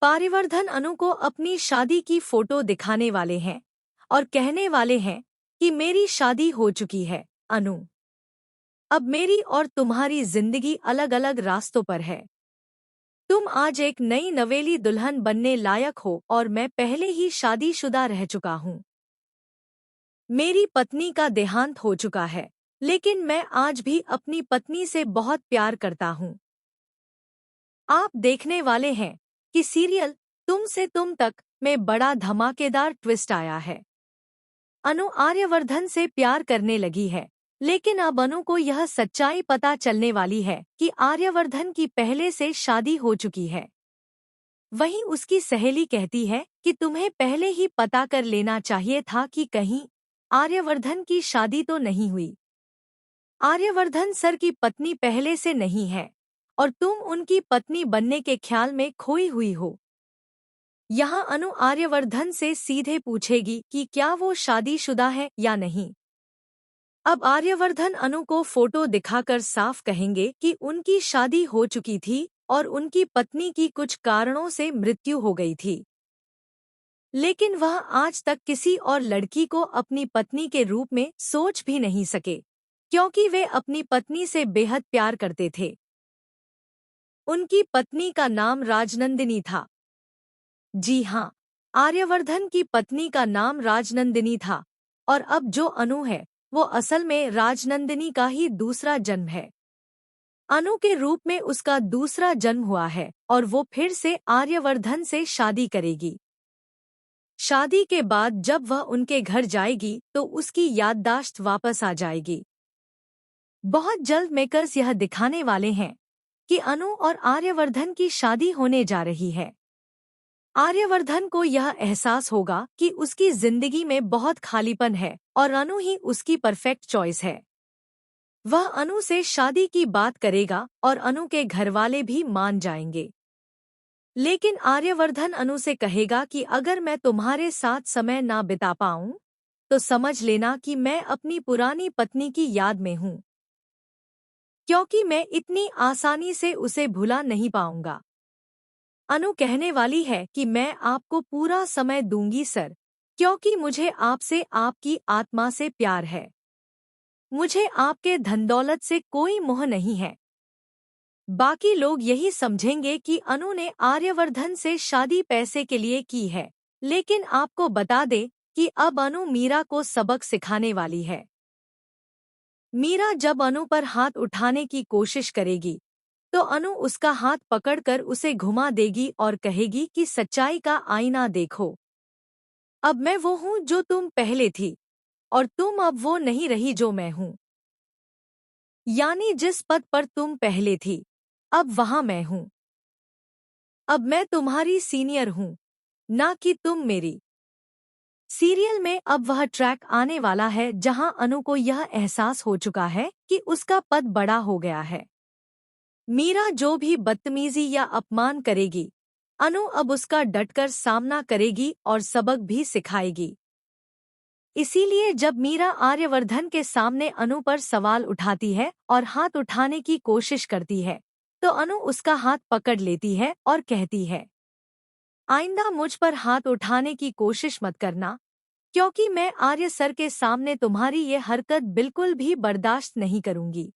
पारिवर्धन अनु को अपनी शादी की फोटो दिखाने वाले हैं और कहने वाले हैं कि मेरी शादी हो चुकी है अनु। अब मेरी और तुम्हारी जिंदगी अलग अलग रास्तों पर है। तुम आज एक नई नवेली दुल्हन बनने लायक हो और मैं पहले ही शादीशुदा रह चुका हूँ। मेरी पत्नी का देहांत हो चुका है, लेकिन मैं आज भी अपनी पत्नी से बहुत प्यार करता हूँ। आप देखने वाले हैं कि सीरियल तुम से तुम तक में बड़ा धमाकेदार ट्विस्ट आया है। अनु आर्यवर्धन से प्यार करने लगी है, लेकिन अब अनु को यह सच्चाई पता चलने वाली है कि आर्यवर्धन की पहले से शादी हो चुकी है। वहीं उसकी सहेली कहती है कि तुम्हें पहले ही पता कर लेना चाहिए था कि कहीं आर्यवर्धन की शादी तो नहीं हुई। आर्यवर्धन सर की पत्नी पहले से नहीं है और तुम उनकी पत्नी बनने के ख्याल में खोई हुई हो। यहाँ अनु आर्यवर्धन से सीधे पूछेगी कि क्या वो शादीशुदा है या नहीं। अब आर्यवर्धन अनु को फोटो दिखाकर साफ कहेंगे कि उनकी शादी हो चुकी थी और उनकी पत्नी की कुछ कारणों से मृत्यु हो गई थी। लेकिन वह आज तक किसी और लड़की को अपनी पत्नी के रूप में सोच भी नहीं सके, क्योंकि वे अपनी पत्नी से बेहद प्यार करते थे। उनकी पत्नी का नाम राजनंदिनी था। जी हाँ, आर्यवर्धन की पत्नी का नाम राजनंदिनी था और अब जो अनु है वो असल में राजनंदिनी का ही दूसरा जन्म है। अनु के रूप में उसका दूसरा जन्म हुआ है और वो फिर से आर्यवर्धन से शादी करेगी। शादी के बाद जब वह उनके घर जाएगी तो उसकी याददाश्त वापस आ जाएगी। बहुत जल्द मेकर्स यह दिखाने वाले हैं कि अनु और आर्यवर्धन की शादी होने जा रही है। आर्यवर्धन को यह एहसास होगा कि उसकी जिंदगी में बहुत खालीपन है और अनु ही उसकी परफेक्ट चॉइस है। वह अनु से शादी की बात करेगा और अनु के घरवाले भी मान जाएंगे। लेकिन आर्यवर्धन अनु से कहेगा कि अगर मैं तुम्हारे साथ समय ना बिता पाऊं तो समझ लेना कि मैं अपनी पुरानी पत्नी की याद में हूं, क्योंकि मैं इतनी आसानी से उसे भुला नहीं पाऊंगा। अनु कहने वाली है कि मैं आपको पूरा समय दूंगी सर, क्योंकि मुझे आपसे आपकी आत्मा से प्यार है। मुझे आपके धन दौलत से कोई मोह नहीं है। बाकी लोग यही समझेंगे कि अनु ने आर्यवर्धन से शादी पैसे के लिए की है, लेकिन आपको बता दे कि अब अनु मीरा को सबक सिखाने वाली है। मीरा जब अनु पर हाथ उठाने की कोशिश करेगी तो अनु उसका हाथ पकड़कर उसे घुमा देगी और कहेगी कि सच्चाई का आईना देखो। अब मैं वो हूँ जो तुम पहले थी और तुम अब वो नहीं रही जो मैं हूँ। यानी जिस पद पर तुम पहले थी अब वहाँ मैं हूँ। अब मैं तुम्हारी सीनियर हूँ, ना कि तुम मेरी। सीरियल में अब वह ट्रैक आने वाला है जहां अनु को यह एहसास हो चुका है कि उसका पद बड़ा हो गया है। मीरा जो भी बदतमीजी या अपमान करेगी, अनु अब उसका डटकर सामना करेगी और सबक भी सिखाएगी। इसीलिए जब मीरा आर्यवर्धन के सामने अनु पर सवाल उठाती है और हाथ उठाने की कोशिश करती है तो अनु उसका हाथ पकड़ लेती है और कहती है, आइंदा मुझ पर हाथ उठाने की कोशिश मत करना, क्योंकि मैं आर्य सर के सामने तुम्हारी ये हरकत बिल्कुल भी बर्दाश्त नहीं करूंगी।